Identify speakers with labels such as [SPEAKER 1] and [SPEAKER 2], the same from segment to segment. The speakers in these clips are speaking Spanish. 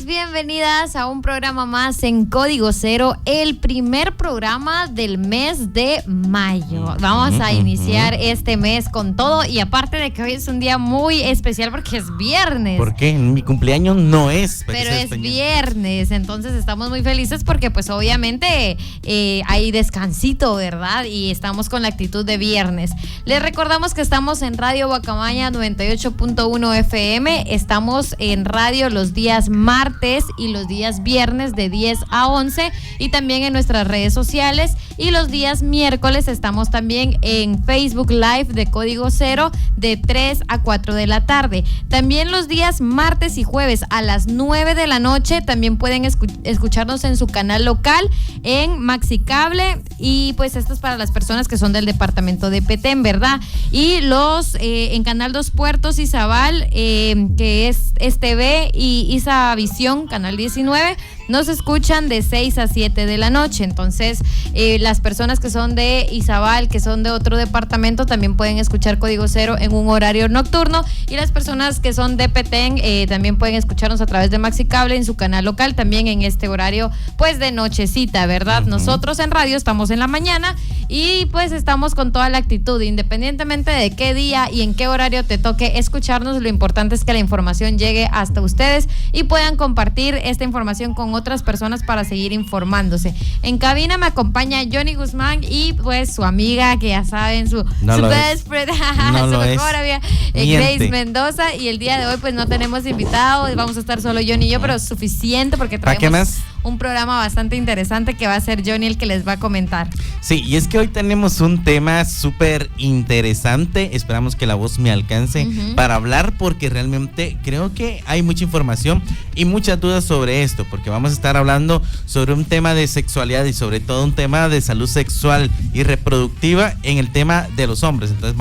[SPEAKER 1] bienvenidas a un programa más en Código Cero, el primer programa del mes de mayo. Vamos a iniciar este mes con todo y aparte de que hoy es un día muy especial porque es viernes.
[SPEAKER 2] ¿Por qué? Mi cumpleaños no es.
[SPEAKER 1] Pero es viernes, entonces estamos muy felices porque pues obviamente hay descansito, ¿verdad? Y estamos con la actitud de viernes. Les recordamos que estamos en Radio Guacamaya 98.1 FM, estamos en radio los días martes y los días viernes de 10 a 11 y también en nuestras redes sociales, y los días miércoles estamos también en Facebook Live de Código Cero de 3 a 4 de la tarde. También los días martes y jueves a las 9 de la noche también pueden escucharnos en su canal local en Maxicable, y pues esto es para las personas que son del departamento de Petén, ¿verdad? Y los en Canal 2 Puertos Izabal, que es TV, y Isavisión, Canal 19, nos escuchan de 6 a 7 de la noche. Entonces, las personas que son de Izabal, que son de otro departamento, también pueden escuchar Código Cero en un horario nocturno, y las personas que son de Petén también pueden escucharnos a través de Maxicable en su canal local, también en este horario pues de nochecita, ¿verdad? Nosotros en radio estamos en la mañana y pues estamos con toda la actitud, independientemente de qué día y en qué horario te toque escucharnos. Lo importante es que la información llegue hasta ustedes y puedan compartir esta información con otras personas para seguir informándose. En cabina me acompaña Johnny Guzmán y pues su amiga, que ya saben, su best friend, su mejor amiga, Grace Mendoza. Y el día de hoy pues no tenemos invitados, vamos a estar solo Johnny y yo, pero suficiente porque traemos un programa bastante interesante que va a ser Johnny el que les va a comentar.
[SPEAKER 2] Sí, y es que hoy tenemos un tema súper interesante. Esperamos que la voz me alcance para hablar, porque realmente creo que hay mucha información y muchas dudas sobre esto, porque vamos a estar hablando sobre un tema de sexualidad y sobre todo un tema de salud sexual y reproductiva en el tema de los hombres. Entonces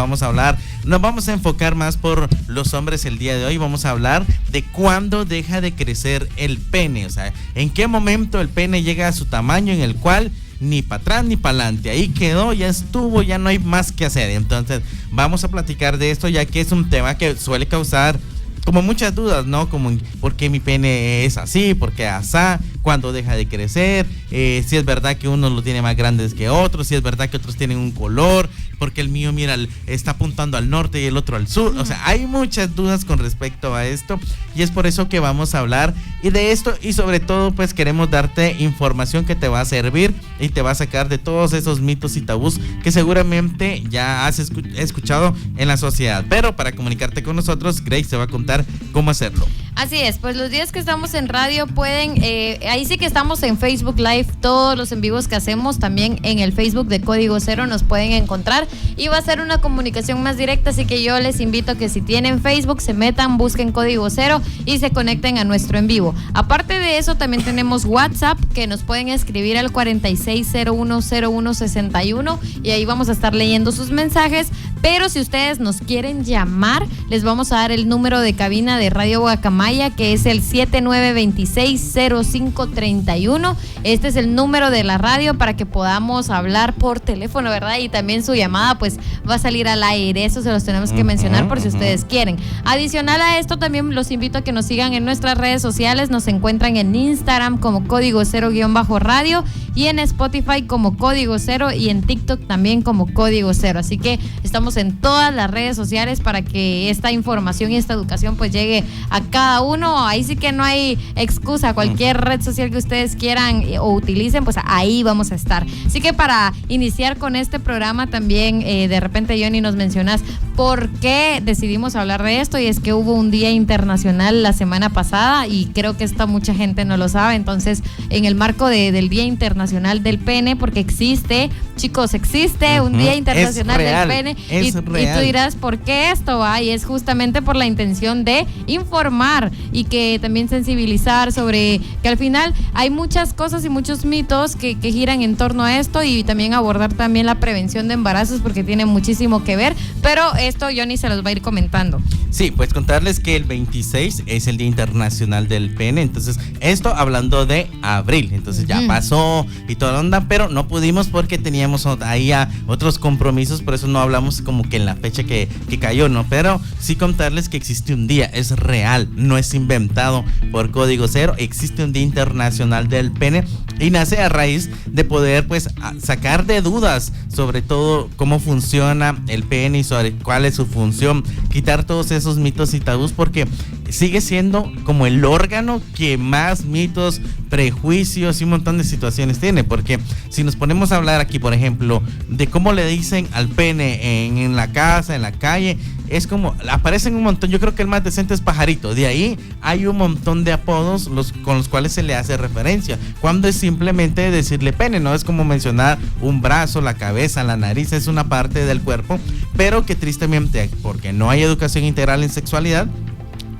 [SPEAKER 2] nos vamos a enfocar más por los hombres el día de hoy. Vamos a hablar de cuándo deja de crecer el pene, o sea, en qué momento el pene llega a su tamaño en el cual ni para atrás ni para adelante, ahí quedó, ya estuvo, ya no hay más que hacer. Entonces vamos a platicar de esto, ya que es un tema que suele causar como muchas dudas, ¿no? Como por qué mi pene es así, por qué asá, cuándo deja de crecer, si es verdad que unos lo tiene más grandes que otros, si es verdad que otros tienen un color, porque el mío, mira, está apuntando al norte y el otro al sur. O sea, hay muchas dudas con respecto a esto, y es por eso que vamos a hablar y de esto, y sobre todo pues queremos darte información que te va a servir y te va a sacar de todos esos mitos y tabús que seguramente ya has escuchado en la sociedad. Pero para comunicarte con nosotros, Grace te va a contar cómo hacerlo.
[SPEAKER 1] Así es, pues los días que estamos en radio pueden, ahí sí que estamos en Facebook Live, todos los en vivos que hacemos, también en el Facebook de Código Cero nos pueden encontrar, y va a ser una comunicación más directa, así que yo les invito a que si tienen Facebook se metan, busquen Código Cero y se conecten a nuestro en vivo. Aparte de eso, también tenemos WhatsApp, que nos pueden escribir al 46010161, y ahí vamos a estar leyendo sus mensajes. Pero si ustedes nos quieren llamar, les vamos a dar el número de cabina de Radio Guacamaya, que es el 7926-0531. Este es el número de la radio para que podamos hablar por teléfono, ¿verdad? Y también su llamada pues va a salir al aire. Eso se los tenemos que mencionar por si ustedes quieren. Adicional a esto, también los invito a que nos sigan en nuestras redes sociales. Nos encuentran en Instagram como Código Cero-radio, y en Spotify como Código Cero, y en TikTok también como Código Cero. Así que estamos en todas las redes sociales para que esta información y esta educación pues llegue a cada uno. Ahí sí que no hay excusa, cualquier red social que ustedes quieran o utilicen, pues ahí vamos a estar. Así que para iniciar con este programa también, de repente Johnny nos mencionas por qué decidimos hablar de esto, y es que hubo un día internacional la semana pasada, y creo que esto mucha gente no lo sabe. Entonces, en el marco del Día Internacional del Pene, porque existe, chicos, existe un Día Internacional del Pene, y tú dirás, ¿por qué esto va? Y es justamente por la intención de informar y que también sensibilizar sobre que al final hay muchas cosas y muchos mitos que giran en torno a esto, y también abordar también la prevención de embarazos, porque tiene muchísimo que ver. Pero esto Johnny se los va a ir comentando.
[SPEAKER 2] Sí, pues contarles que el 26 es el Día Internacional del Pene. Entonces, esto hablando de abril. Entonces ya pasó y toda la onda, pero no pudimos porque teníamos ahí otros compromisos, por eso no hablamos como que en la fecha que cayó, ¿no? Pero sí contarles que existe un día, es real, no es inventado por Código Cero, existe un Día Internacional del Pene y nace a raíz de poder pues sacar de dudas sobre todo cómo funciona el pene y sobre cuál es su función, quitar todos esos mitos y tabús, porque sigue siendo como el órgano que más mitos, prejuicios y un montón de situaciones tiene, porque si nos ponemos a hablar aquí, por ejemplo, de cómo le dicen al pene en la casa, en la calle, es como, aparecen un montón. Yo creo que el más decente es pajarito. De ahí hay un montón de apodos con los cuales se le hace referencia, cuando es simplemente decirle pene, no es como mencionar un brazo, la cabeza, la nariz, es una parte del cuerpo, pero que tristemente, porque no hay educación integral en sexualidad,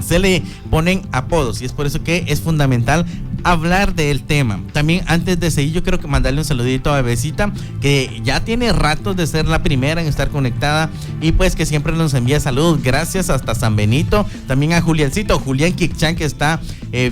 [SPEAKER 2] se le ponen apodos, y es por eso que es fundamental hablar del tema. También, antes de seguir, yo quiero que mandarle un saludito a Bebecita, que ya tiene ratos de ser la primera en estar conectada y pues que siempre nos envía saludos. Gracias hasta San Benito. También a Juliancito, Julián Kikchan, que está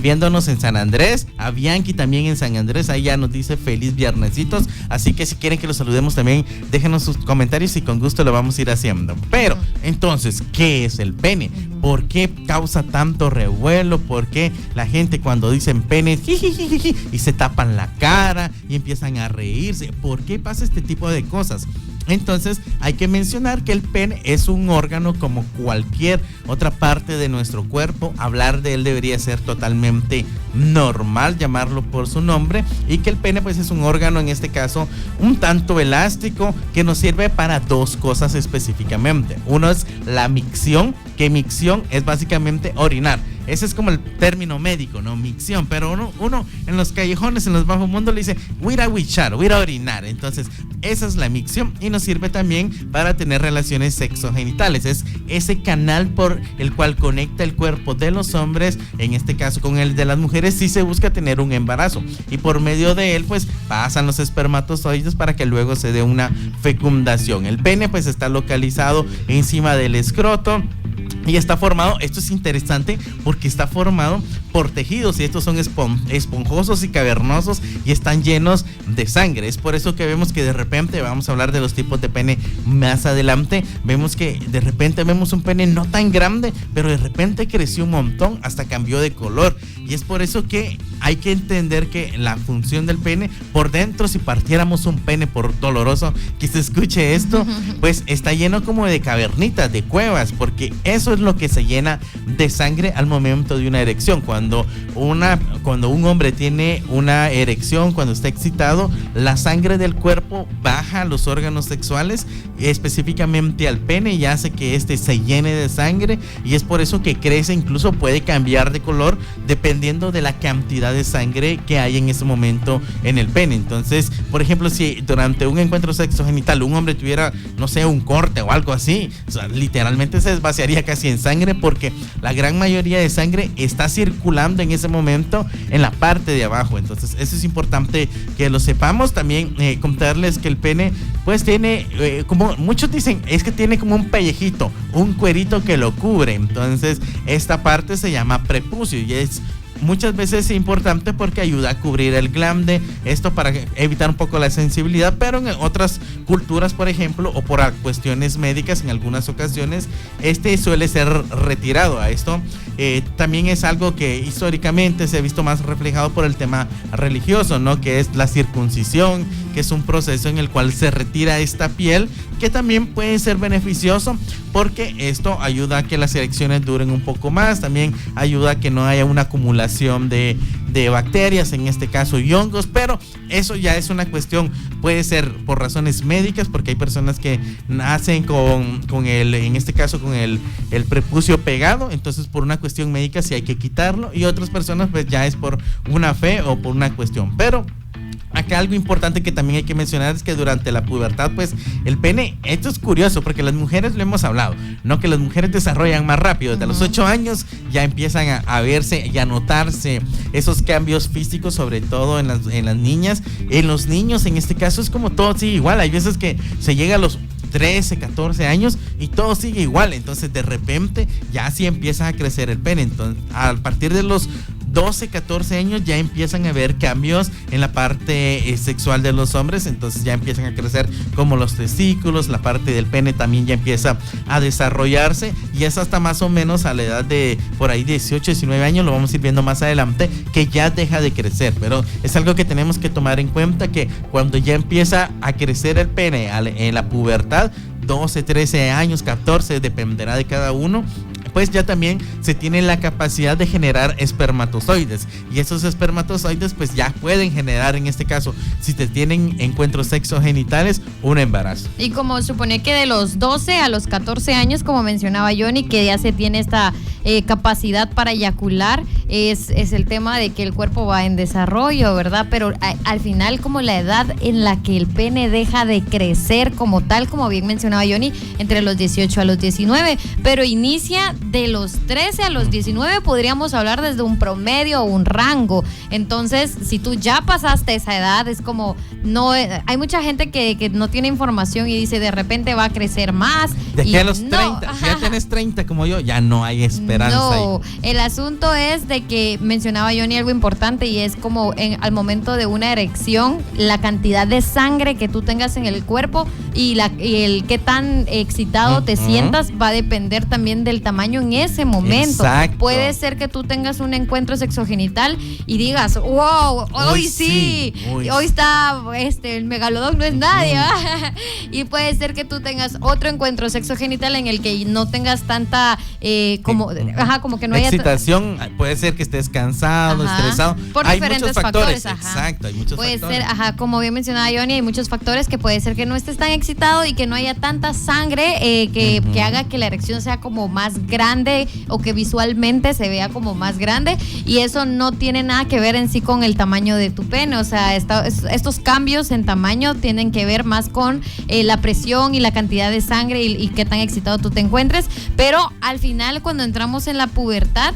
[SPEAKER 2] viéndonos en San Andrés. A Bianchi también en San Andrés. Ahí ya nos dice feliz viernesitos. Así que si quieren que los saludemos también, déjenos sus comentarios y con gusto lo vamos a ir haciendo. Pero, entonces, ¿qué es el pene? ¿Por qué causa tanto revuelo? ¿Por qué la gente cuando dicen pene y se tapan la cara y empiezan a reírse? ¿Por qué pasa este tipo de cosas? Entonces hay que mencionar que el pene es un órgano como cualquier otra parte de nuestro cuerpo. Hablar de él debería ser totalmente normal, llamarlo por su nombre, y que el pene pues es un órgano, en este caso un tanto elástico, que nos sirve para dos cosas específicamente. Uno es la micción, que micción es básicamente orinar. Ese es como el término médico, ¿no? Micción. Pero uno en los callejones, en los bajos mundos, le dice, voy a ir a huichar, voy a ir a orinar. Entonces, esa es la micción y nos sirve también para tener relaciones sexogenitales. Es ese canal por el cual conecta el cuerpo de los hombres, en este caso con el de las mujeres, si se busca tener un embarazo. Y por medio de él, pues, pasan los espermatozoides para que luego se dé una fecundación. El pene, pues, está localizado encima del escroto. Y está formado, esto es interesante porque está formado por tejidos, y estos son esponjosos y cavernosos y están llenos de sangre. Es por eso que vemos que de repente, vamos a hablar de los tipos de pene más adelante, vemos que de repente vemos un pene no tan grande, pero de repente creció un montón, hasta cambió de color. Y es por eso que hay que entender que la función del pene por dentro, si partiéramos un pene, por doloroso que se escuche esto, pues está lleno como de cavernitas, de cuevas, porque eso es lo que se llena de sangre al momento de una erección. Cuando un hombre tiene una erección, cuando está excitado, la sangre del cuerpo baja a los órganos sexuales, específicamente al pene, y hace que este se llene de sangre, y es por eso que crece, incluso puede cambiar de color dependiendo de la cantidad de sangre que hay en ese momento en el pene. Entonces, por ejemplo, si durante un encuentro sexogenital un hombre tuviera, no sé, un corte o algo así, o sea, literalmente se desvaciaría casi en sangre, porque la gran mayoría de sangre está circulando en ese momento en la parte de abajo. Entonces eso es importante que lo sepamos. También contarles que el pene pues tiene como muchos dicen, es que tiene como un pellejito, un cuerito que lo cubre. Entonces esta parte se llama prepucio y es muchas veces importante porque ayuda a cubrir el glande, esto para evitar un poco la sensibilidad, pero en otras culturas, por ejemplo, o por cuestiones médicas, en algunas ocasiones este suele ser retirado. A esto también es algo que históricamente se ha visto más reflejado por el tema religioso, ¿no? Que es la circuncisión, que es un proceso en el cual se retira esta piel, que también puede ser beneficioso porque esto ayuda a que las erecciones duren un poco más, también ayuda a que no haya una acumulación de bacterias, en este caso y hongos, pero eso ya es una cuestión, puede ser por razones médicas, porque hay personas que nacen con el, en este caso con el prepucio pegado, entonces por una cuestión médica sí hay que quitarlo, y otras personas pues ya es por una fe o por una cuestión. Pero acá algo importante que también hay que mencionar es que durante la pubertad, pues el pene, esto es curioso porque las mujeres, lo hemos hablado, ¿no? Que las mujeres desarrollan más rápido, desde los 8 años ya empiezan a verse y a notarse esos cambios físicos, sobre todo en las niñas. En los niños, en este caso, es como todo sigue igual. Hay veces que se llega a los 13, 14 años y todo sigue igual, entonces de repente ya sí empieza a crecer el pene. Entonces, a partir de los 12, 14 años ya empiezan a haber cambios en la parte sexual de los hombres, entonces ya empiezan a crecer como los testículos, la parte del pene también ya empieza a desarrollarse, y es hasta más o menos a la edad de por ahí 18, 19 años, lo vamos a ir viendo más adelante, que ya deja de crecer. Pero es algo que tenemos que tomar en cuenta, que cuando ya empieza a crecer el pene en la pubertad, 12, 13 años, 14, dependerá de cada uno, pues ya también se tiene la capacidad de generar espermatozoides, y esos espermatozoides pues ya pueden generar, en este caso, si te tienen encuentros sexogenitales, un embarazo.
[SPEAKER 1] Y como supone que de los 12 a los 14 años, como mencionaba Johnny, que ya se tiene esta capacidad para eyacular, es el tema de que el cuerpo va en desarrollo, ¿verdad? Pero al final, como la edad en la que el pene deja de crecer como tal, como bien mencionaba Johnny, entre los 18 a los 19, pero inicia de los 13 a los 19, podríamos hablar desde un promedio o un rango. Entonces, si tú ya pasaste esa edad, es como, no, hay mucha gente que no tiene información y dice, de repente va a crecer más.
[SPEAKER 2] De que a los 30, si ya tienes 30 como yo, ya no hay esperanza.
[SPEAKER 1] No,
[SPEAKER 2] ahí.
[SPEAKER 1] El asunto es de que mencionaba Johnny algo importante, y es como al momento de una erección, la cantidad de sangre que tú tengas en el cuerpo y el qué tan excitado te sientas va a depender también del tamaño en ese momento.
[SPEAKER 2] Exacto.
[SPEAKER 1] Puede ser que tú tengas un encuentro sexogenital y digas, wow, hoy sí, hoy está el megalodón, no es nadie. Y puede ser que tú tengas otro encuentro sexogenital en el que no tengas tanta como que no haya
[SPEAKER 2] excitación, puede ser que estés cansado, estresado.
[SPEAKER 1] Por
[SPEAKER 2] hay
[SPEAKER 1] diferentes
[SPEAKER 2] muchos factores.
[SPEAKER 1] Exacto,
[SPEAKER 2] hay muchos
[SPEAKER 1] puede
[SPEAKER 2] factores.
[SPEAKER 1] Ser, como bien mencionaba Johnny, hay muchos factores que puede ser que no estés tan excitado y que no haya tanta sangre que haga que la erección sea como más grande o que visualmente se vea como más grande, y eso no tiene nada que ver en sí con el tamaño de tu pene. O sea, estos cambios en tamaño tienen que ver más con la presión y la cantidad de sangre y qué tan excitado tú te encuentres, pero al final, cuando entramos en la pubertad,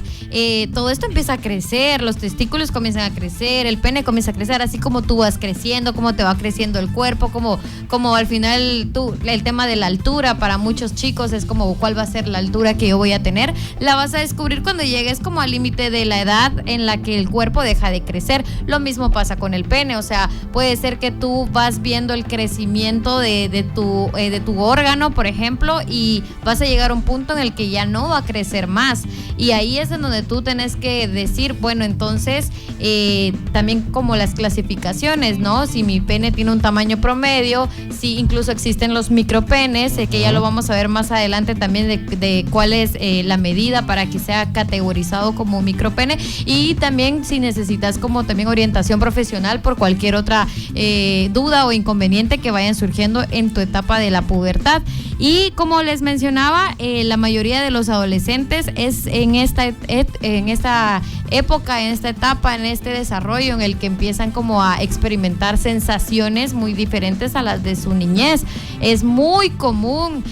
[SPEAKER 1] todo esto empieza a crecer, los testículos comienzan a crecer, el pene comienza a crecer, así como tú vas creciendo, como te va creciendo el cuerpo, como al final el tema de la altura para muchos chicos es como cuál va a ser la altura que yo voy a tener, la vas a descubrir cuando llegues como al límite de la edad en la que el cuerpo deja de crecer. Lo mismo pasa con el pene, o sea, puede ser que tú vas viendo el crecimiento de tu órgano, por ejemplo, y vas a llegar a un punto en el que ya no va a crecer más, y ahí es en donde tú tenés que decir, bueno, entonces también como las clasificaciones, ¿no? Si mi pene tiene un tamaño promedio, si incluso existen los micropenes, que ya lo vamos a ver más adelante también de cuál es la medida para que sea categorizado como micropene, y también si necesitas como también orientación profesional por cualquier otra duda o inconveniente que vayan surgiendo en tu etapa de la pubertad. Y como les mencionaba, la mayoría de los adolescentes es en esta época, en esta etapa, en este desarrollo en el que empiezan como a experimentar sensaciones muy diferentes a las de su niñez. Es muy común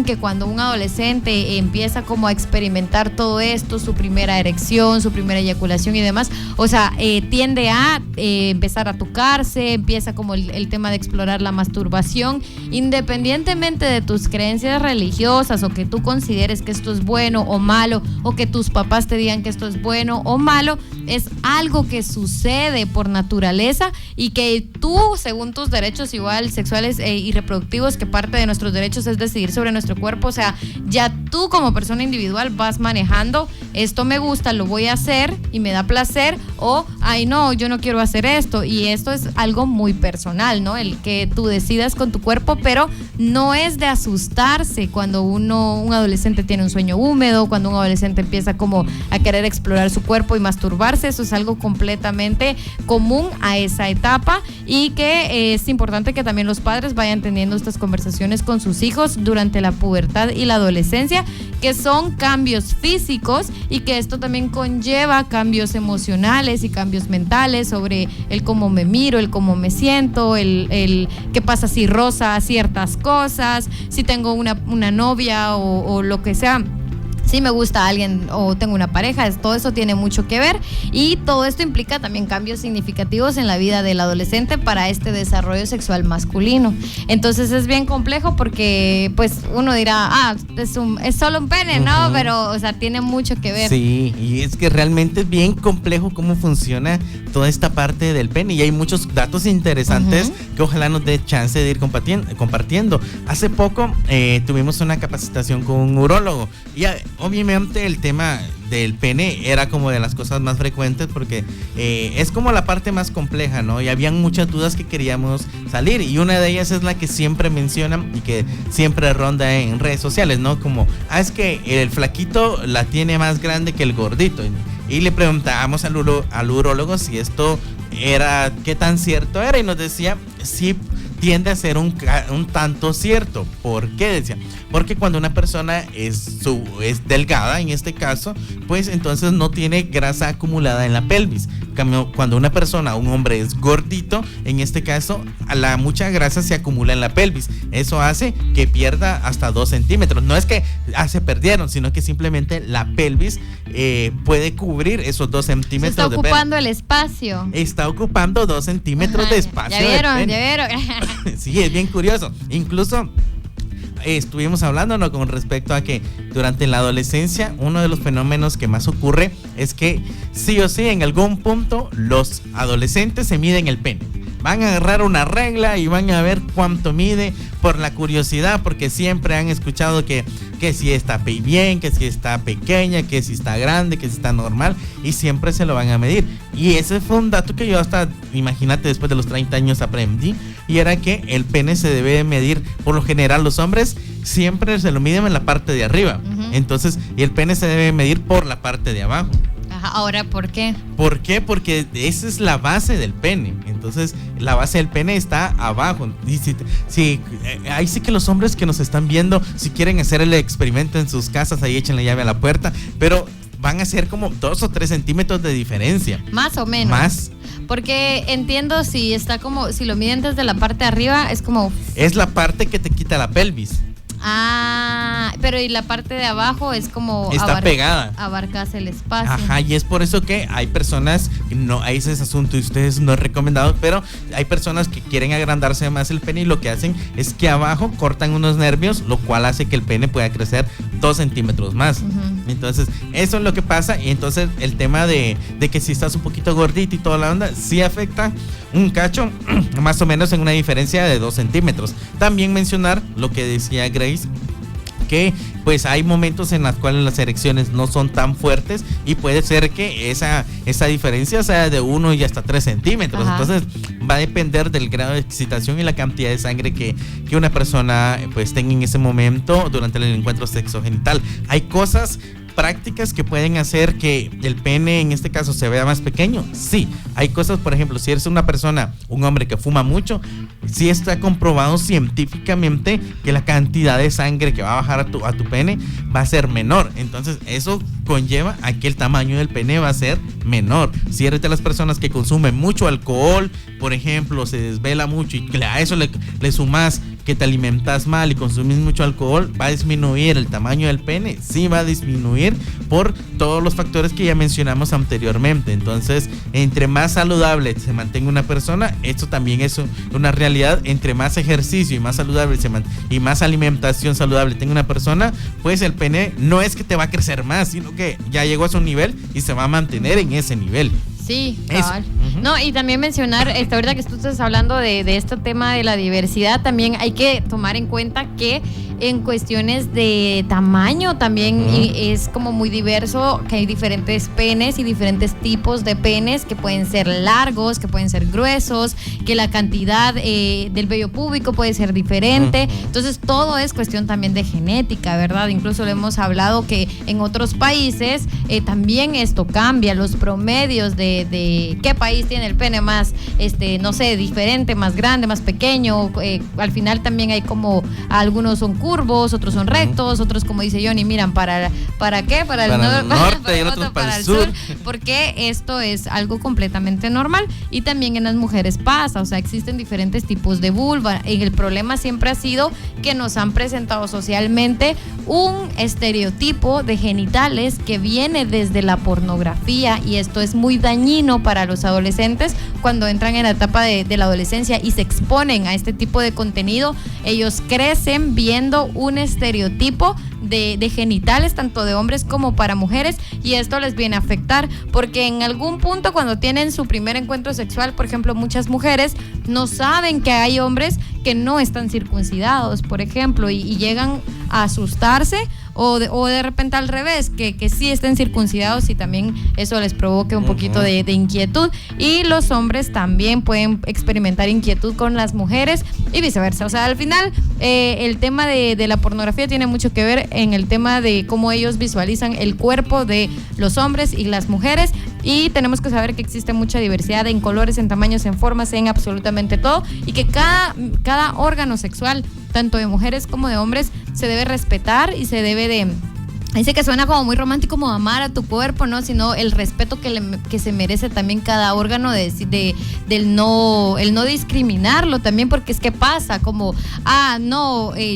[SPEAKER 1] que cuando un adolescente empieza como a experimentar todo esto, su primera erección, su primera eyaculación y demás, o sea, tiende a empezar a tocarse, empieza como el tema de explorar la masturbación, independientemente de tus creencias religiosas o que tú consideres que esto es bueno o malo, o que tus papás te digan que esto es bueno o malo, es algo que sucede por naturaleza y que tú, según tus derechos igual sexuales y reproductivos, que parte de nuestros derechos es decidir sobre nuestro cuerpo, o sea, ya tú como persona individual vas manejando, esto me gusta, lo voy a hacer y me da placer, o ay no, yo no quiero hacer esto, y esto es algo muy personal, ¿no? El que tú decidas con tu cuerpo, pero no es de asustarse cuando un adolescente tiene un sueño húmedo, cuando un adolescente empieza como a querer explorar su cuerpo y masturbarse. Eso es algo completamente común a esa etapa, y que es importante que también los padres vayan teniendo estas conversaciones con sus hijos durante la pubertad y la adolescencia, que son cambios físicos y que esto también conlleva cambios emocionales y cambios mentales sobre el cómo me miro, el cómo me siento, el qué pasa si roza ciertas cosas, si tengo una novia o lo que sea. si me gusta alguien o tengo una pareja, todo eso tiene mucho que ver y todo esto implica también cambios significativos en la vida del adolescente para este desarrollo sexual masculino. Entonces es bien complejo porque pues uno dirá, es solo un pene, ¿no? Pero, o sea, tiene mucho que ver.
[SPEAKER 2] Sí, y es que realmente es bien complejo cómo funciona toda esta parte del pene y hay muchos datos interesantes que ojalá nos dé chance de ir compartiendo. Hace poco tuvimos una capacitación con un urólogo y obviamente el tema del pene era como de las cosas más frecuentes porque es como la parte más compleja, ¿no? Y habían muchas dudas que queríamos salir y una de ellas es la que siempre mencionan y que siempre ronda en redes sociales, ¿no? Como, es que el flaquito la tiene más grande que el gordito. Y le preguntábamos al urólogo si esto era, qué tan cierto era y nos decía, sí, tiende a ser un tanto cierto. ¿Por qué? Decía, porque cuando una persona es delgada, en este caso, pues entonces no tiene grasa acumulada en la pelvis. Cuando una persona, un hombre es gordito, en este caso, mucha grasa se acumula en la pelvis. Eso hace que pierda hasta 2 centímetros. No es que se perdieron, sino que simplemente la pelvis puede cubrir esos 2 centímetros de pelvis.
[SPEAKER 1] Está ocupando el espacio.
[SPEAKER 2] Está ocupando 2 centímetros de espacio.
[SPEAKER 1] Ya vieron.
[SPEAKER 2] Sí, es bien curioso. Incluso estuvimos hablando, ¿no?, con respecto a que durante la adolescencia uno de los fenómenos que más ocurre es que sí o sí en algún punto los adolescentes se miden el pene. Van a agarrar una regla y van a ver cuánto mide por la curiosidad, porque siempre han escuchado que si está bien, que si está pequeña, que si está grande, que si está normal, y siempre se lo van a medir. Y ese fue un dato que yo hasta, imagínate, después de los 30 años aprendí, y era que el pene se debe medir, por lo general los hombres siempre se lo miden en la parte de arriba, entonces, y el pene se debe medir por la parte de abajo.
[SPEAKER 1] Ahora, ¿por qué?
[SPEAKER 2] ¿Por qué? Porque esa es la base del pene. Entonces, la base del pene está abajo. Y ahí sí que los hombres que nos están viendo, si quieren hacer el experimento en sus casas, ahí echen la llave a la puerta, pero van a ser como 2 o 3 centímetros de diferencia.
[SPEAKER 1] Más o menos.
[SPEAKER 2] Más.
[SPEAKER 1] Porque entiendo si lo miden desde la parte de arriba, es como...
[SPEAKER 2] Es la parte que te quita la pelvis.
[SPEAKER 1] Pero y la parte de abajo es como
[SPEAKER 2] está pegada,
[SPEAKER 1] abarcas el espacio.
[SPEAKER 2] Ajá, y es por eso que hay personas, no, ahí ese asunto y ustedes no es recomendado, pero hay personas que quieren agrandarse más el pene y lo que hacen es que abajo cortan unos nervios, lo cual hace que el pene pueda crecer 2 centímetros más. Entonces, eso es lo que pasa. Y entonces el tema de que si estás un poquito gordito y toda la onda, sí afecta un cacho, más o menos en una diferencia de 2 centímetros. También mencionar lo que decía Grace, que pues hay momentos en los cuales las erecciones no son tan fuertes y puede ser que esa diferencia sea de 1 y hasta 3 centímetros. Ajá. Entonces va a depender del grado de excitación y la cantidad de sangre que una persona pues tenga en ese momento durante el encuentro sexogenital. Hay cosas prácticas que pueden hacer que el pene en este caso se vea más pequeño. Sí, hay cosas, por ejemplo, si eres un hombre que fuma mucho, sí está comprobado científicamente que la cantidad de sangre que va a bajar a tu pene va a ser menor. Entonces eso conlleva a que el tamaño del pene va a ser menor. Si eres de las personas que consumen mucho alcohol, por ejemplo, se desvela mucho y a eso le sumas que te alimentas mal y consumes mucho alcohol, va a disminuir el tamaño del pene. Sí, va a disminuir por todos los factores que ya mencionamos anteriormente. Entonces, entre más saludable se mantenga una persona, esto también es una realidad. Entre más ejercicio y más saludable y más alimentación saludable tenga una persona, pues el pene no es que te va a crecer más, sino que ya llegó a su nivel y se va a mantener en ese nivel.
[SPEAKER 1] Sí, cabal. No, y también mencionar, ahorita que tú estás hablando de este tema de la diversidad, también hay que tomar en cuenta que en cuestiones de tamaño también es como muy diverso, que hay diferentes penes y diferentes tipos de penes que pueden ser largos, que pueden ser gruesos, que la cantidad del vello púbico puede ser diferente. Entonces todo es cuestión también de genética, ¿verdad? Incluso lo hemos hablado que en otros países también esto cambia, los promedios de qué país tiene el pene más, no sé, diferente, más grande, más pequeño. Al final también hay como algunos son curvos, otros son rectos, otros, como dice Johnny, miran para qué, para el
[SPEAKER 2] norte y otros para el sur,
[SPEAKER 1] porque esto es algo completamente normal. Y también en las mujeres pasa, o sea, existen diferentes tipos de vulva, y el problema siempre ha sido que nos han presentado socialmente un estereotipo de genitales que viene desde la pornografía, y esto es muy dañino para los adolescentes cuando entran en la etapa de la adolescencia y se exponen a este tipo de contenido. Ellos crecen viendo un estereotipo de genitales, tanto de hombres como para mujeres, y esto les viene a afectar porque en algún punto, cuando tienen su primer encuentro sexual, por ejemplo, muchas mujeres no saben que hay hombres que no están circuncidados, por ejemplo, y llegan a asustarse, o de repente al revés, que sí estén circuncidados, y también eso les provoque un poquito de inquietud. Y los hombres también pueden experimentar inquietud con las mujeres y viceversa. O sea, al final el tema de la pornografía tiene mucho que ver en el tema de cómo ellos visualizan el cuerpo de los hombres y las mujeres, y tenemos que saber que existe mucha diversidad en colores, en tamaños, en formas, en absolutamente todo, y que cada órgano sexual, tanto de mujeres como de hombres, se debe respetar y se debe de... Dice que suena como muy romántico, como amar a tu cuerpo, ¿no? Sino el respeto que se merece también cada órgano, el no discriminarlo también, porque es que pasa como,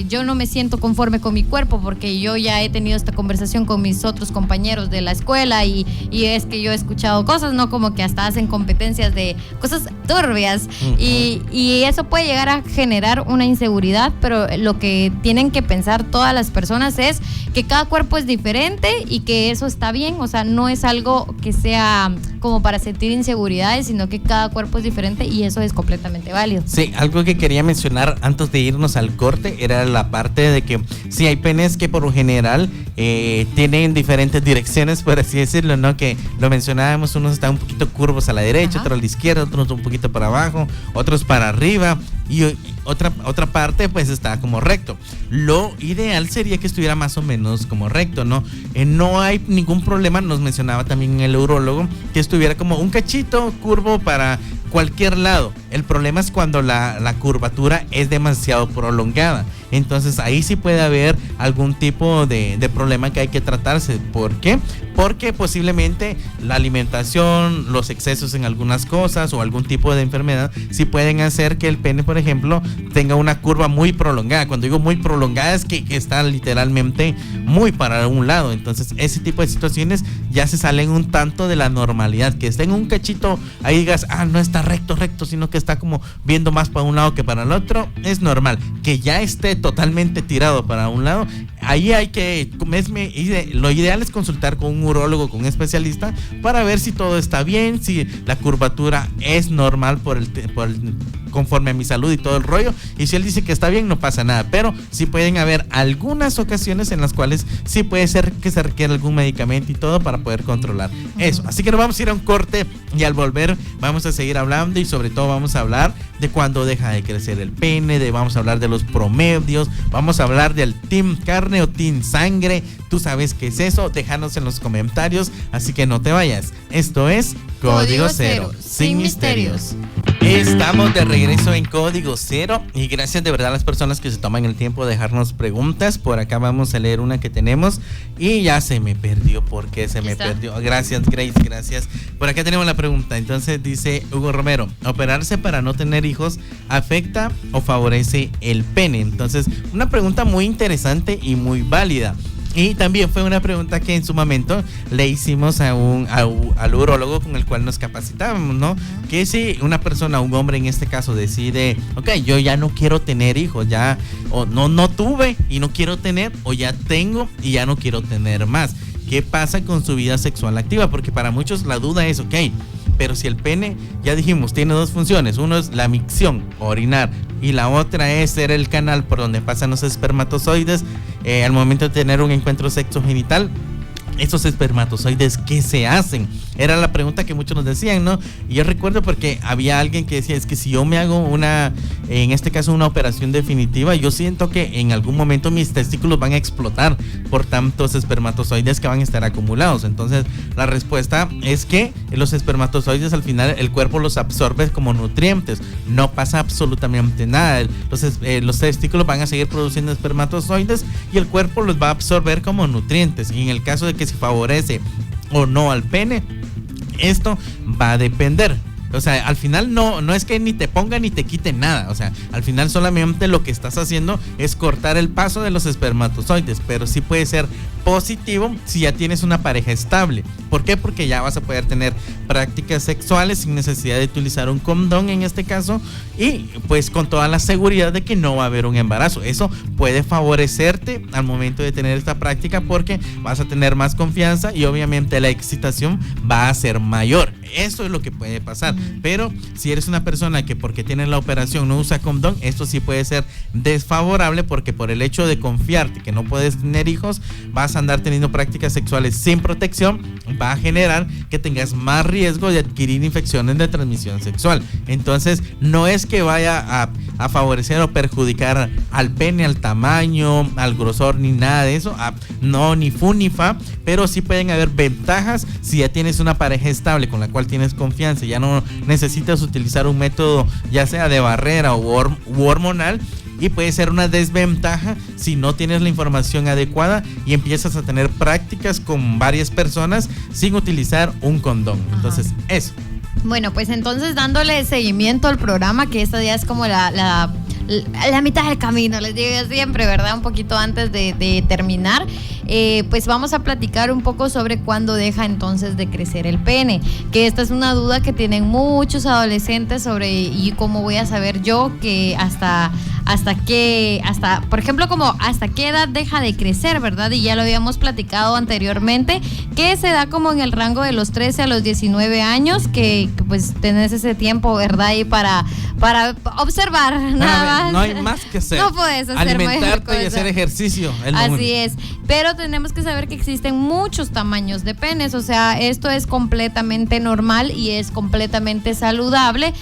[SPEAKER 1] yo no me siento conforme con mi cuerpo porque yo ya he tenido esta conversación con mis otros compañeros de la escuela, y es que yo he escuchado cosas, ¿no? Como que hasta hacen competencias de cosas turbias, y eso puede llegar a generar una inseguridad, pero lo que tienen que pensar todas las personas es que cada cuerpo es diferente y que eso está bien. O sea, no es algo que sea como para sentir inseguridades, sino que cada cuerpo es diferente y eso es completamente válido.
[SPEAKER 2] Sí, algo que quería mencionar antes de irnos al corte era la parte de que sí hay penes que por lo general tienen diferentes direcciones, por así decirlo, ¿no? Que lo mencionábamos, unos están un poquito curvos a la derecha, otros a la izquierda, otros un poquito para abajo, otros para arriba, y otra parte pues está como recto. Lo ideal sería que estuviera más o menos como recto, ¿no? No hay ningún problema, nos mencionaba también el urólogo, que estuviera como un cachito curvo para cualquier lado. El problema es cuando la curvatura es demasiado prolongada. Entonces ahí sí puede haber algún tipo de problema que hay que tratarse. ¿Por qué? Porque posiblemente la alimentación, los excesos en algunas cosas o algún tipo de enfermedad sí pueden hacer que el pene, por ejemplo, tenga una curva muy prolongada. Cuando digo muy prolongada es que está literalmente muy para un lado. Entonces ese tipo de situaciones ya se salen un tanto de la normalidad. Que esté en un cachito, ahí digas, no está recto, sino que está como viendo más para un lado que para el otro, es normal. Que ya esté totalmente tirado para un lado, ahí hay que, lo ideal es consultar con un urólogo, con un especialista, para ver si todo está bien, si la curvatura es normal conforme a mi salud y todo el rollo, y si él dice que está bien, no pasa nada. Pero sí pueden haber algunas ocasiones en las cuales sí puede ser que se requiera algún medicamento y todo para poder controlar eso. Así que nos vamos a ir a un corte y al volver vamos a seguir hablando, y sobre todo vamos a hablar de cuándo deja de crecer el pene, vamos a hablar de los promedios, vamos a hablar del team carne o team sangre. ¿Tú sabes qué es eso? Déjanos en los comentarios, así que no te vayas. Esto es Código Cero, sin misterios. Estamos de regreso en Código Cero, y gracias de verdad a las personas que se toman el tiempo de dejarnos preguntas. Por acá vamos a leer una que tenemos y ya se me perdió. ¿Por qué se me perdió? Gracias, Grace, gracias. Por acá tenemos la pregunta. Entonces dice Hugo Romero: ¿operarse para no tener hijos afecta o favorece el pene? Entonces, una pregunta muy interesante y muy válida. Y también fue una pregunta que en su momento le hicimos al urólogo con el cual nos capacitábamos, ¿no? Que si una persona, un hombre en este caso, decide, yo ya no quiero tener hijos, ya, o no tuve y no quiero tener, o ya tengo y ya no quiero tener más, ¿qué pasa con su vida sexual activa? Porque para muchos la duda es, pero si el pene, ya dijimos, tiene dos funciones: uno es la micción, orinar, y la otra es ser el canal por donde pasan los espermatozoides al momento de tener un encuentro sexogenital. esos espermatozoides, ¿qué se hacen? Era la pregunta que muchos nos decían, ¿no? Y yo recuerdo porque había alguien que decía, es que si yo me hago en este caso una operación definitiva, yo siento que en algún momento mis testículos van a explotar por tantos espermatozoides que van a estar acumulados. Entonces la respuesta es que los espermatozoides al final el cuerpo los absorbe como nutrientes, no pasa absolutamente nada. Los testículos van a seguir produciendo espermatozoides y el cuerpo los va a absorber como nutrientes. Y en el caso de que se favorece o no al pene, esto va a depender. O sea, al final no es que ni te ponga ni te quite nada. O sea, al final solamente lo que estás haciendo es cortar el paso de los espermatozoides. Pero sí puede ser positivo si ya tienes una pareja estable. ¿Por qué? Porque ya vas a poder tener prácticas sexuales sin necesidad de utilizar un condón en este caso, y pues con toda la seguridad de que no va a haber un embarazo. Eso puede favorecerte al momento de tener esta práctica porque vas a tener más confianza y obviamente la excitación va a ser mayor. Eso es lo que puede pasar. Pero si eres una persona que porque tiene la operación no usa condón, esto sí puede ser desfavorable, porque por el hecho de confiarte que no puedes tener hijos, vas a andar teniendo prácticas sexuales sin protección, va a generar que tengas más riesgo de adquirir infecciones de transmisión sexual. Entonces no es que vaya a favorecer o perjudicar al pene, al tamaño, al grosor, ni nada de eso, no, ni fu ni fa, pero sí pueden haber ventajas si ya tienes una pareja estable con la cual tienes confianza, ya no necesitas utilizar un método ya sea de barrera u hormonal. Y puede ser una desventaja si no tienes la información adecuada y empiezas a tener prácticas con varias personas sin utilizar un condón. Entonces, eso.
[SPEAKER 1] Bueno, pues entonces dándole seguimiento al programa, que esta ya es como la mitad del camino, les digo yo siempre, ¿verdad? Un poquito antes de terminar, pues vamos a platicar un poco sobre cuándo deja entonces de crecer el pene, que esta es una duda que tienen muchos adolescentes sobre, y cómo voy a saber yo que por ejemplo, como hasta qué edad deja de crecer, ¿verdad? Y ya lo habíamos platicado anteriormente, que se da como en el rango de los 13 a los 19 años, que pues tenés ese tiempo, ¿verdad? Y para observar, nada más.
[SPEAKER 2] No hay más que hacer.
[SPEAKER 1] No puedes hacer
[SPEAKER 2] alimentarte y hacer ejercicio.
[SPEAKER 1] Así es. Pero tenemos que saber que existen muchos tamaños de penes. O sea, esto es completamente normal y es completamente saludable.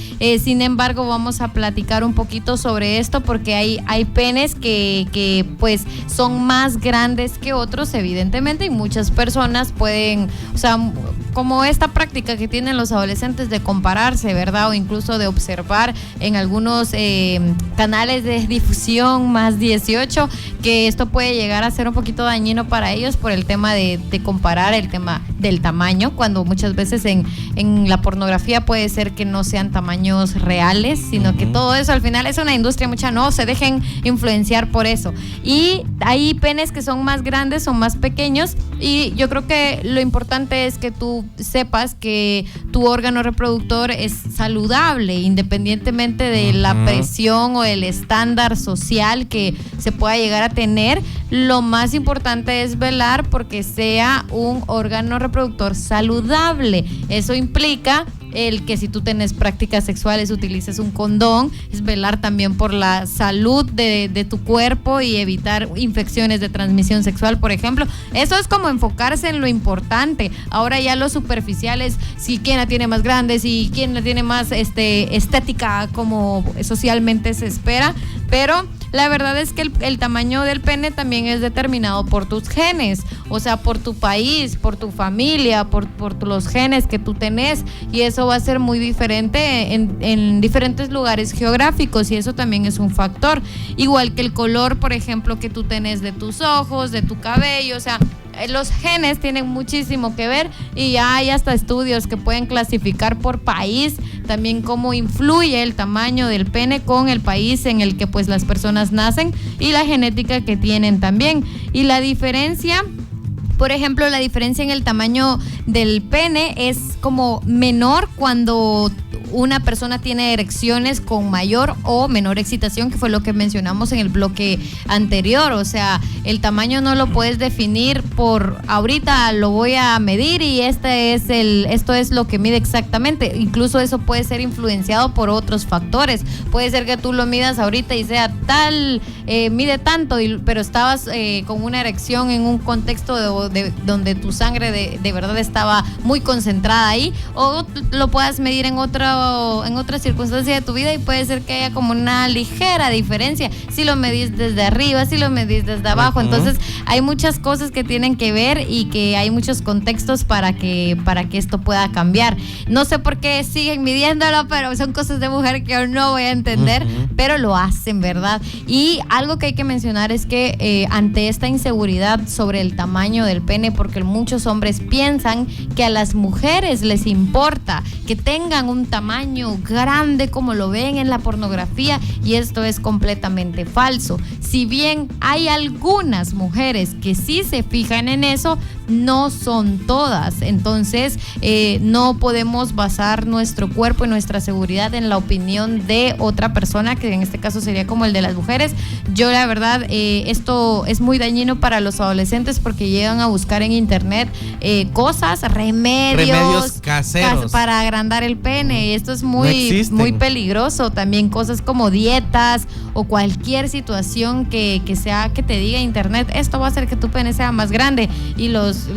[SPEAKER 1] Sin embargo, vamos a platicar un poquito sobre esto porque hay penes que pues son más grandes que otros, evidentemente, y muchas personas pueden, o sea, como esta práctica que tienen los adolescentes de compararse, ¿verdad? O incluso de observar en algunos canales de difusión más 18, que esto puede llegar a ser un poquito dañino para ellos por el tema de comparar el tema del tamaño, cuando muchas veces en la pornografía puede ser que no sean tamaños reales, sino que todo eso al final es una industria, no se dejen influenciar por eso. Y hay penes que son más grandes o más pequeños, y yo creo que lo importante es que tú sepas que tu órgano reproductor es saludable, independientemente de la presión o el estándar social que se pueda llegar a tener. Lo más importante es velar porque sea un órgano reproductor saludable. Eso implica el que si tú tienes prácticas sexuales utilices un condón, es velar también por la salud de tu cuerpo y evitar infecciones de transmisión sexual, por ejemplo. Eso es como enfocarse en lo importante. Ahora ya lo superficial es si quién la tiene más grande, si quién la tiene más estética como socialmente se espera, pero la verdad es que el tamaño del pene también es determinado por tus genes, o sea, por tu país, por tu familia, por los genes que tú tenés, y eso va a ser muy diferente en diferentes lugares geográficos, y eso también es un factor. Igual que el color, por ejemplo, que tú tenés de tus ojos, de tu cabello, o sea, los genes tienen muchísimo que ver, y ya hay hasta estudios que pueden clasificar por país también cómo influye el tamaño del pene con el país en el que pues las personas nacen y la genética que tienen también. Y la diferencia, por ejemplo, la diferencia en el tamaño del pene es como menor cuando una persona tiene erecciones con mayor o menor excitación, que fue lo que mencionamos en el bloque anterior. O sea, El tamaño no lo puedes definir por ahorita lo voy a medir y esto es lo que mide exactamente. Incluso eso puede ser influenciado por otros factores. Puede ser que tú lo midas ahorita y sea tal, mide tanto, pero estabas con una erección en un contexto donde tu sangre de verdad estaba muy concentrada ahí, o lo puedas medir en otra circunstancia de tu vida y puede ser que haya como una ligera diferencia si lo medís desde arriba, si lo medís desde abajo. Entonces hay muchas cosas que tienen que ver y que hay muchos contextos para que esto pueda cambiar. No sé por qué siguen midiéndolo, pero son cosas de mujer que yo no voy a entender, pero lo hacen, ¿verdad? Y algo que hay que mencionar es que ante esta inseguridad sobre el tamaño del pene, porque muchos hombres piensan que a las mujeres les importa que tengan un tamaño grande como lo ven en la pornografía, y esto es completamente falso. Si bien hay algunas mujeres que sí se fijan en eso, no son todas. Entonces no podemos basar nuestro cuerpo y nuestra seguridad en la opinión de otra persona, que en este caso sería como el de las mujeres. Yo la verdad, esto es muy dañino para los adolescentes porque llegan a buscar en internet cosas, remedios
[SPEAKER 2] caseros
[SPEAKER 1] para agrandar el pene, y esto es muy peligroso. También cosas como dietas o cualquier situación que te diga internet, esto va a hacer que tu pene sea más grande, y los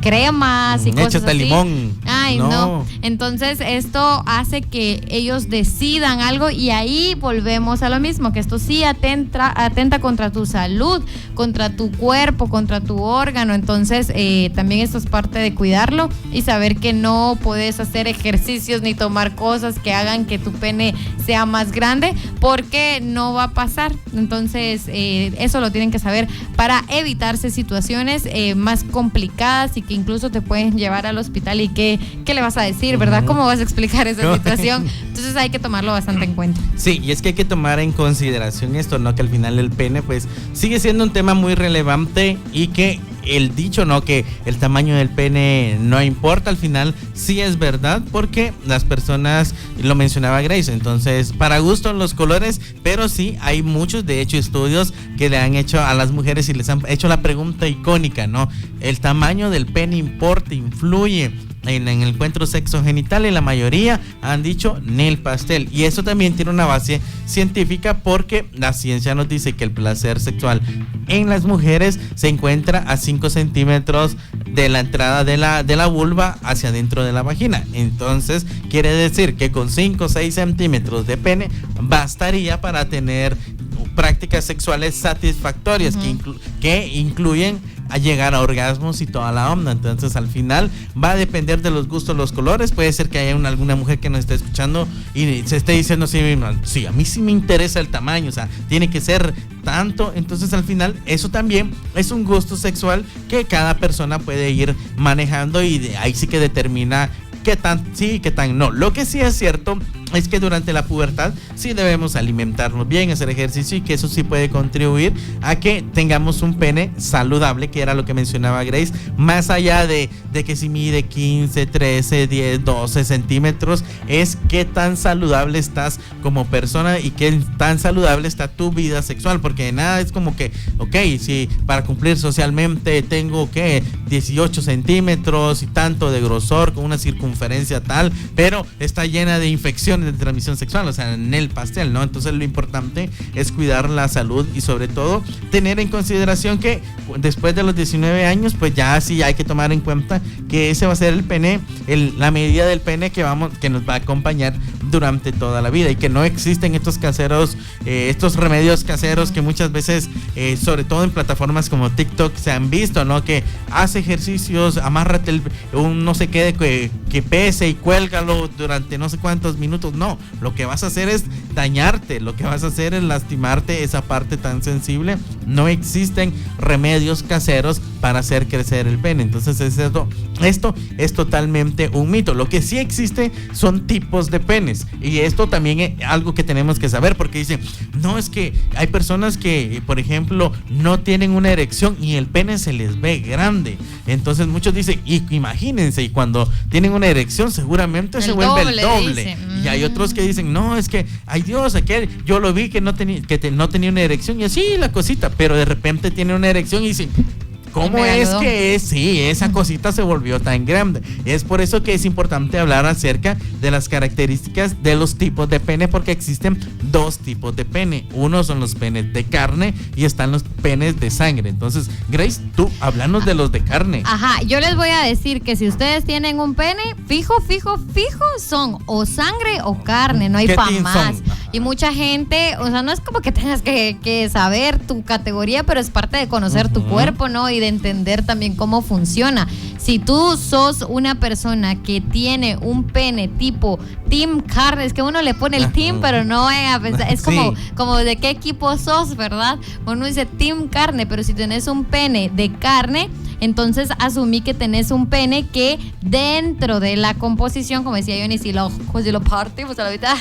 [SPEAKER 1] cremas y cosas
[SPEAKER 2] échate
[SPEAKER 1] así.
[SPEAKER 2] Limón.
[SPEAKER 1] Ay, no. Entonces esto hace que ellos decidan algo, y ahí volvemos a lo mismo, que esto sí atenta contra tu salud, contra tu cuerpo, contra tu órgano. Entonces también esto es parte de cuidarlo y saber que no puedes hacer ejercicios ni tomar cosas que hagan que tu pene sea más grande, porque no va a pasar. Entonces eso lo tienen que saber para evitarse situaciones más complicadas y que incluso te pueden llevar al hospital. ¿Y qué le vas a decir, verdad? ¿Cómo vas a explicar esa situación? Entonces hay que tomarlo bastante en cuenta.
[SPEAKER 2] Sí, y es que hay que tomar en consideración esto, ¿no? Que al final el pene pues sigue siendo un tema muy relevante, y que el dicho, ¿no? Que el tamaño del pene no importa, al final sí es verdad, porque las personas, lo mencionaba Grace, entonces para gusto los colores, pero sí hay muchos, de hecho, estudios que le han hecho a las mujeres y les han hecho la pregunta icónica, ¿no? ¿El tamaño del pene importa, influye en el encuentro sexogenital? Y la mayoría han dicho nel pastel, y eso también tiene una base científica, porque la ciencia nos dice que el placer sexual en las mujeres se encuentra a 5 centímetros de la entrada de la vulva hacia adentro de la vagina. Entonces quiere decir que con 5 o 6 centímetros de pene bastaría para tener prácticas sexuales satisfactorias, que incluyen a llegar a orgasmos y toda la onda. Entonces al final va a depender de los gustos, los colores. Puede ser que haya alguna mujer que nos esté escuchando y se esté diciendo así mismo, sí, a mí sí me interesa el tamaño, o sea, tiene que ser tanto. Entonces al final eso también es un gusto sexual que cada persona puede ir manejando, y de ahí sí que determina qué tan sí y qué tan no. Lo que sí es cierto es que durante la pubertad sí debemos alimentarnos bien, hacer ejercicio, y que eso sí puede contribuir a que tengamos un pene saludable, que era lo que mencionaba Grace, más allá de que si mide 15, 13, 10, 12 centímetros, es qué tan saludable estás como persona y qué tan saludable está tu vida sexual, porque de nada es como que, ok, si para cumplir socialmente tengo que 18 centímetros y tanto de grosor con una circunferencia tal, pero está llena de infecciones de transmisión sexual, o sea, en el pastel, ¿no? Entonces lo importante es cuidar la salud, y sobre todo tener en consideración que después de los 19 años pues ya sí hay que tomar en cuenta que ese va a ser el pene, la medida del pene que nos va a acompañar durante toda la vida, y que no existen estos caseros, estos remedios caseros que muchas veces, sobre todo en plataformas como TikTok, se han visto, ¿no? Que hace ejercicios, amárrate un no sé qué que pese y cuélgalo durante no sé cuántos minutos. No, lo que vas a hacer es dañarte, lo que vas a hacer es lastimarte esa parte tan sensible. No existen remedios caseros para hacer crecer el pene. Entonces esto es totalmente un mito. Lo que sí existe son tipos de penes, y esto también es algo que tenemos que saber, porque dicen, no, es que hay personas que, por ejemplo, no tienen una erección y el pene se les ve grande. Entonces muchos dicen, y imagínense, y cuando tienen una erección seguramente se vuelve el doble. Y hay otros que dicen, no, es que, ay Dios, aquel, yo lo vi que no tenía una erección, y así la cosita, pero de repente tiene una erección y dice, ¿cómo es que sí, esa cosita se volvió tan grande? Es por eso que es importante hablar acerca de las características de los tipos de pene, porque existen dos tipos de pene. Uno son los penes de carne y están los penes de sangre. Entonces, Grace, tú háblanos de los de carne.
[SPEAKER 1] Ajá, yo les voy a decir que si ustedes tienen un pene, fijo, son o sangre o carne, no hay pa' más. Y mucha gente, o sea, no es como que tengas que saber tu categoría, pero es parte de conocer tu cuerpo, ¿no? Y de entender también cómo funciona. Si tú sos una persona que tiene un pene tipo team carne, es que uno le pone el team, pero no a pensar, es como de qué equipo sos, ¿verdad? Uno dice team carne, pero si tenés un pene de carne, entonces asumí que tenés un pene que dentro de la composición, como decía Johnny, si lo partimos a la mitad,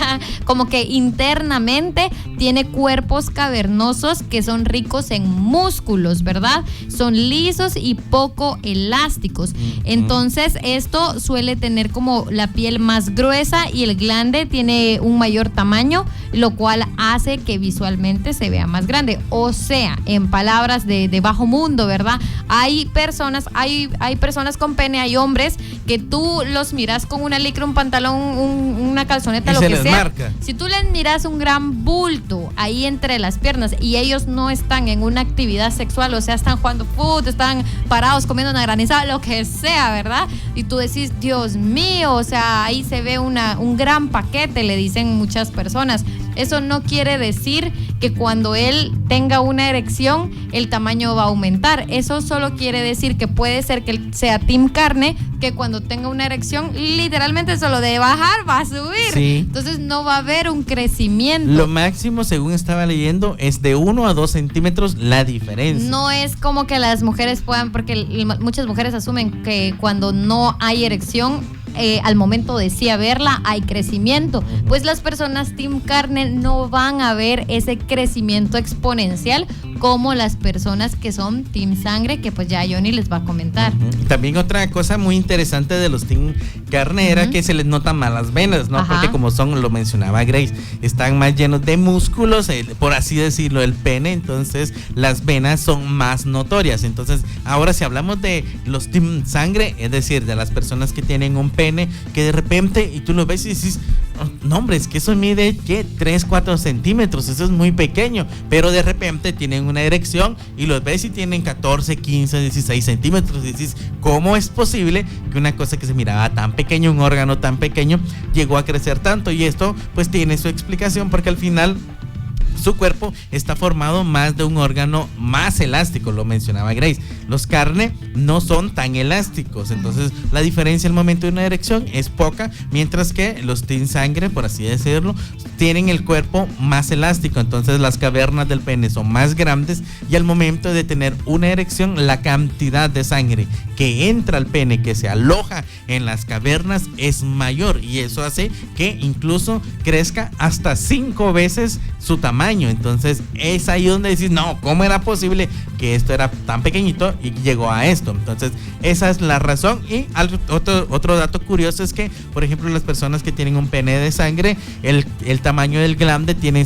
[SPEAKER 1] como que internamente tiene cuerpos cavernosos que son ricos en músculos, ¿verdad? Son lisos y poco elásticos. Entonces esto suele tener como la piel más gruesa y el glande tiene un mayor tamaño, lo cual hace que visualmente se vea más grande. O sea, en palabras de bajo mundo, ¿verdad? Hay personas con pene, hay hombres que tú los miras con una licra, un pantalón, una calzoneta, lo que sea. Marca. Si tú les miras un gran bulto ahí entre las piernas y ellos no están en una actividad sexual, o sea, están jugando fútbol, están parados comiendo una granizada, lo que sea, ¿verdad? Y tú decís, Dios mío, o sea, ahí se ve un gran paquete, le dicen muchas personas. Eso no quiere decir que cuando él tenga una erección, el tamaño va a aumentar. Eso solo quiere decir que puede ser que él sea team carne, que cuando tenga una erección, literalmente solo de bajar va a subir. Sí. Entonces no va a haber un crecimiento.
[SPEAKER 2] Lo máximo, según estaba leyendo, es de 1 a 2 centímetros la diferencia.
[SPEAKER 1] No es como que las mujeres puedan, porque muchas mujeres asumen que cuando no hay erección, al momento de sí haberla hay crecimiento. Pues las personas team carne no van a ver ese crecimiento exponencial como las personas que son team sangre, que pues ya Johnny les va a comentar.
[SPEAKER 2] También otra cosa muy interesante de los team carne era que se les notan más las venas, ¿no? Porque como lo mencionaba Grace, están más llenos de músculos, por así decirlo, el pene, entonces las venas son más notorias. Entonces ahora si hablamos de los team sangre, es decir, de las personas que tienen un pene que de repente, y tú lo ves y dices, no hombre, es que eso mide, ¿qué? 3-4 centímetros, eso es muy pequeño, pero de repente tienen una erección y los ves y tienen 14, 15, 16 centímetros y dices, ¿cómo es posible que una cosa que se miraba tan pequeño, un órgano tan pequeño, llegó a crecer tanto? Y esto pues tiene su explicación, porque al final su cuerpo está formado más de un órgano más elástico, lo mencionaba Grace. Los carne no son tan elásticos, entonces la diferencia al momento de una erección es poca, mientras que los team sangre, por así decirlo, tienen el cuerpo más elástico, entonces las cavernas del pene son más grandes y al momento de tener una erección, la cantidad de sangre que entra al pene, que se aloja en las cavernas, es mayor, y eso hace que incluso crezca hasta 5 veces su tamaño. Entonces es ahí donde decís, no, ¿cómo era posible que esto era tan pequeñito y llegó a esto? Entonces esa es la razón. Y otro dato curioso es que, por ejemplo, las personas que tienen un pene de sangre, el tamaño del glande tiende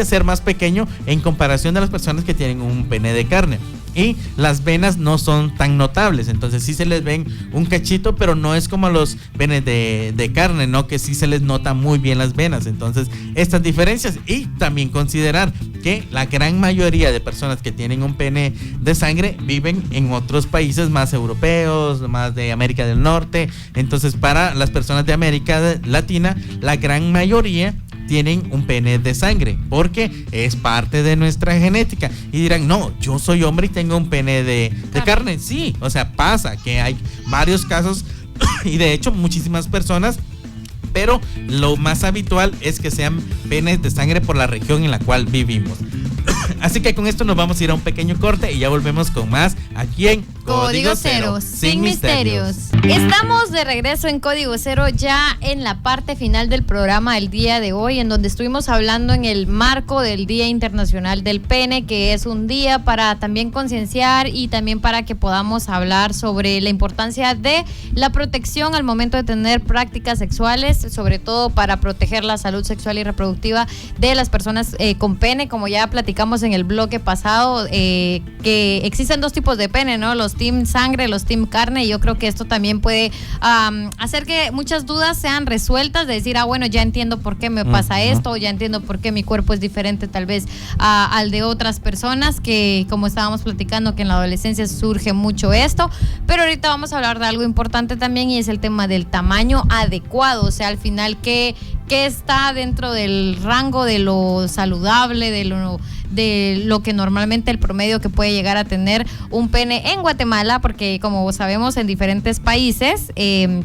[SPEAKER 2] a ser más pequeño en comparación de las personas que tienen un pene de carne. Y las venas no son tan notables, entonces sí se les ven un cachito, pero no es como los penes de carne, ¿no? Que sí se les nota muy bien las venas. Entonces estas diferencias, y también considerar que la gran mayoría de personas que tienen un pene de sangre viven en otros países más europeos, más de América del Norte. Entonces para las personas de América Latina, la gran mayoría tienen un pene de sangre, porque es parte de nuestra genética. Y dirán, no, yo soy hombre y tengo un pene de carne. Sí, o sea, pasa que hay varios casos y de hecho muchísimas personas, pero lo más habitual es que sean penes de sangre por la región en la cual vivimos. Así que con esto nos vamos a ir a un pequeño corte y ya volvemos con más aquí en
[SPEAKER 1] Código Cero, sin misterios. Estamos de regreso en Código Cero, ya en la parte final del programa del día de hoy, en donde estuvimos hablando en el marco del Día Internacional del Pene, que es un día para también concienciar y también para que podamos hablar sobre la importancia de la protección al momento de tener prácticas sexuales, sobre todo para proteger la salud sexual y reproductiva de las personas con pene, como ya platicamos en el bloque pasado, que existen dos tipos de pene, ¿no? Los team sangre, los team carne, y yo creo que esto también puede hacer que muchas dudas sean resueltas, de decir, bueno, ya entiendo por qué me pasa esto, ya entiendo por qué mi cuerpo es diferente tal vez al de otras personas, que como estábamos platicando, que en la adolescencia surge mucho esto, pero ahorita vamos a hablar de algo importante también, y es el tema del tamaño adecuado, o sea, al final, ¿qué está dentro del rango de lo saludable, de lo que normalmente el promedio que puede llegar a tener un pene en Guatemala? Porque como sabemos, en diferentes países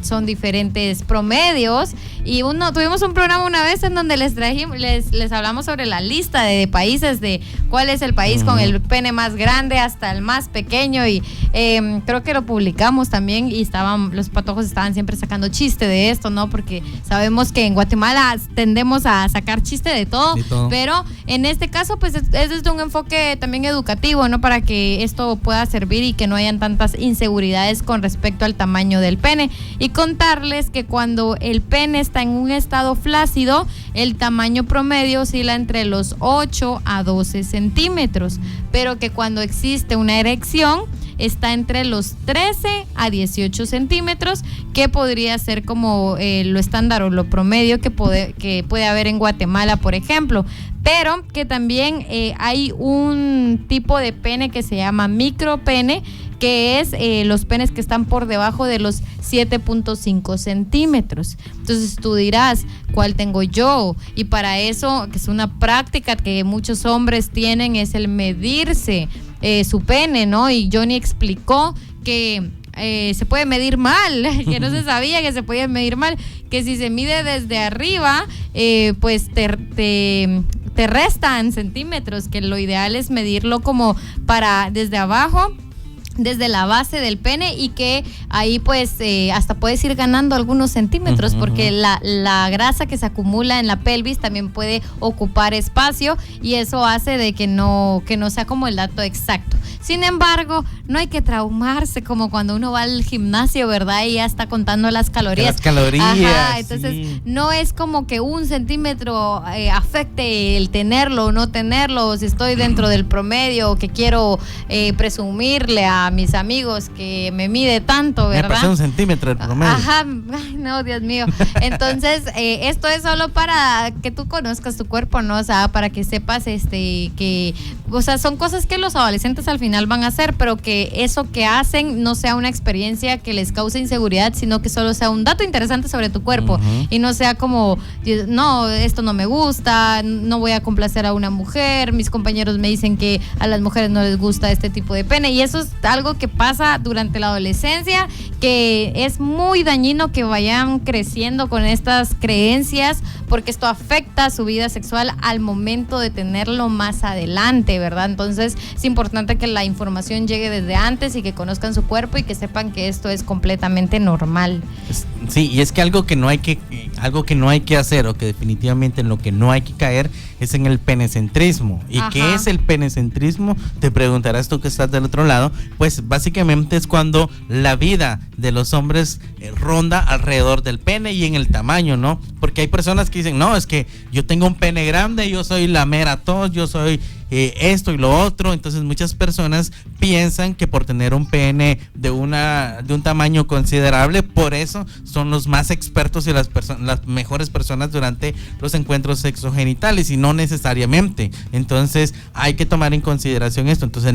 [SPEAKER 1] son diferentes promedios, y tuvimos un programa una vez en donde les hablamos sobre la lista de países, de cuál es el país con el pene más grande hasta el más pequeño, y creo que lo publicamos también, y los patojos estaban siempre sacando chiste de esto, ¿no? Porque sabemos que en Guatemala tendemos a sacar chiste de todo, pero en este caso pues es desde un enfoque también educativo, ¿no? Para que esto pueda servir y que no hayan tantas inseguridades con respecto al tamaño del pene, y contarles que cuando el pene está en un estado flácido, el tamaño promedio oscila entre los 8 a 12 centímetros, pero que cuando existe una erección está entre los 13 a 18 centímetros, que podría ser como lo estándar o lo promedio que puede haber en Guatemala, por ejemplo. Pero que también hay un tipo de pene que se llama micropene, que es los penes que están por debajo de los 7.5 centímetros. Entonces tú dirás, ¿cuál tengo yo? Y para eso, que es una práctica que muchos hombres tienen, es el medirse su pene, ¿no? Y Johnny explicó que se puede medir mal, que no se sabía que se podía medir mal, que si se mide desde arriba, pues te restan centímetros, que lo ideal es medirlo como desde abajo, desde la base del pene, y que ahí pues hasta puedes ir ganando algunos centímetros, porque la grasa que se acumula en la pelvis también puede ocupar espacio, y eso hace de que no sea como el dato exacto. Sin embargo, no hay que traumarse como cuando uno va al gimnasio, ¿verdad? Y ya está contando las calorías. Ajá, entonces no es como que 1 centímetro afecte el tenerlo o no tenerlo, si estoy dentro del promedio, o que quiero presumirle a mis amigos que me mide tanto, ¿verdad?
[SPEAKER 2] Me pasé 1 centímetro el promedio.
[SPEAKER 1] Ajá, ay, no, Dios mío. Entonces, esto es solo para que tú conozcas tu cuerpo, ¿no? O sea, para que sepas que, o sea, son cosas que los adolescentes al final van a hacer, pero que eso que hacen no sea una experiencia que les cause inseguridad, sino que solo sea un dato interesante sobre tu cuerpo, y no sea como, no, esto no me gusta, no voy a complacer a una mujer, mis compañeros me dicen que a las mujeres no les gusta este tipo de pene, y eso es algo que pasa durante la adolescencia, que es muy dañino que vayan creciendo con estas creencias, porque esto afecta su vida sexual al momento de tenerlo más adelante, ¿verdad? Entonces es importante que la información llegue desde antes, y que conozcan su cuerpo, y que sepan que esto es completamente normal.
[SPEAKER 2] Sí, y es que algo que no hay que hacer, o que definitivamente en lo que no hay que caer, es en el penecentrismo. ¿Y qué es el penecentrismo? Te preguntarás tú que estás del otro lado. Pues básicamente es cuando la vida de los hombres ronda alrededor del pene y en el tamaño, ¿no? Porque hay personas que dicen, no, es que yo tengo un pene grande, yo soy la mera tos, yo soy esto y lo otro. Entonces muchas personas piensan que por tener un pene de un tamaño considerable, por eso son los más expertos y las mejores personas durante los encuentros sexogenitales, y no necesariamente. Entonces hay que tomar en consideración esto. Entonces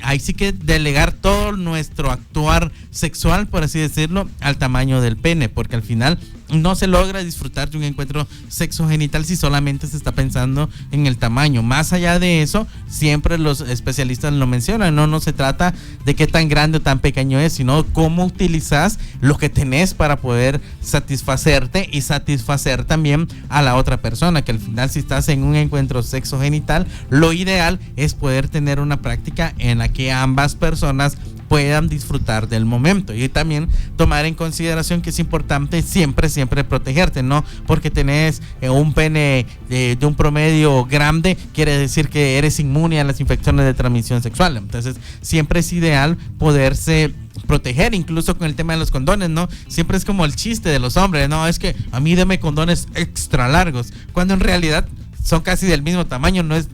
[SPEAKER 2] hay sí que delegar todo nuestro actuar sexual, por así decirlo, al tamaño del pene, porque al final no se logra disfrutar de un encuentro sexogenital si solamente se está pensando en el tamaño. Más allá de eso, siempre los especialistas lo mencionan, no se trata de qué tan grande o tan pequeño es, sino cómo utilizas lo que tenés para poder satisfacerte y satisfacer también a la otra persona, que al final, si estás en un encuentro sexogenital, lo ideal es poder tener una práctica en la que ambas personas puedan disfrutar del momento, y también tomar en consideración que es importante siempre protegerte, no porque tenés un pene de un promedio grande quiere decir que eres inmune a las infecciones de transmisión sexual. Entonces siempre es ideal poderse proteger, incluso con el tema de los condones, ¿no? Siempre es como el chiste de los hombres, no, es que a mí deme condones extra largos, cuando en realidad son casi del mismo tamaño, no es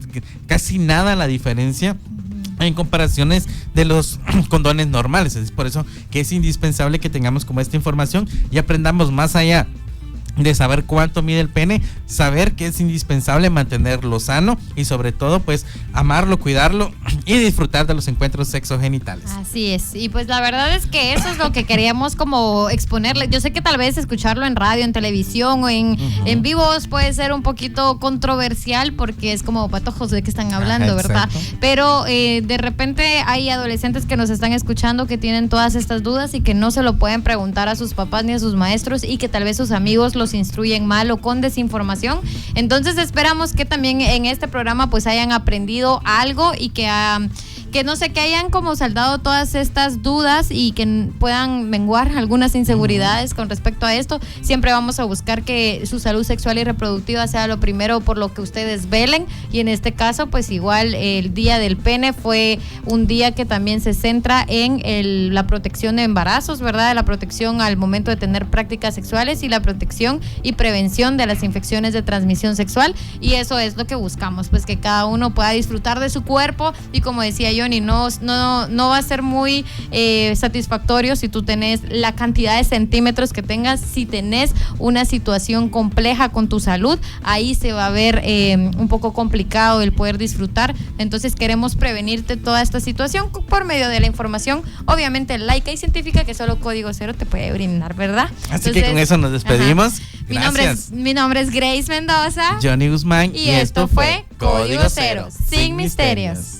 [SPEAKER 2] casi nada la diferencia en comparaciones de los condones normales. Es por eso que es indispensable que tengamos como esta información y aprendamos más allá de saber cuánto mide el pene, saber que es indispensable mantenerlo sano y sobre todo pues amarlo, cuidarlo y disfrutar de los encuentros sexogenitales.
[SPEAKER 1] Así es, y pues la verdad es que eso es lo que queríamos como exponerle. Yo sé que tal vez escucharlo en radio, en televisión o en vivos puede ser un poquito controversial porque es como patojos de qué están hablando, ¿verdad? Pero de repente hay adolescentes que nos están escuchando que tienen todas estas dudas y que no se lo pueden preguntar a sus papás ni a sus maestros y que tal vez sus amigos los instruyen mal o con desinformación. Entonces esperamos que también en este programa pues hayan aprendido algo y que no sé, que hayan como saldado todas estas dudas y que puedan menguar algunas inseguridades con respecto a esto. Siempre vamos a buscar que su salud sexual y reproductiva sea lo primero por lo que ustedes velen, y en este caso pues igual el Día del Pene fue un día que también se centra en la protección de embarazos, ¿verdad? La protección al momento de tener prácticas sexuales y la protección y prevención de las infecciones de transmisión sexual, y eso es lo que buscamos, pues que cada uno pueda disfrutar de su cuerpo. Y como decía Johnny, no va a ser muy satisfactorio si tú tenés la cantidad de centímetros que tengas. Si tenés una situación compleja con tu salud, ahí se va a ver un poco complicado el poder disfrutar. Entonces queremos prevenirte toda esta situación por medio de la información, obviamente laica y científica, que solo Código Cero te puede brindar, ¿verdad?
[SPEAKER 2] Así que con eso nos despedimos.
[SPEAKER 1] Mi nombre es Grace Mendoza,
[SPEAKER 2] Johnny Guzmán,
[SPEAKER 1] y esto fue Código Cero, sin misterios.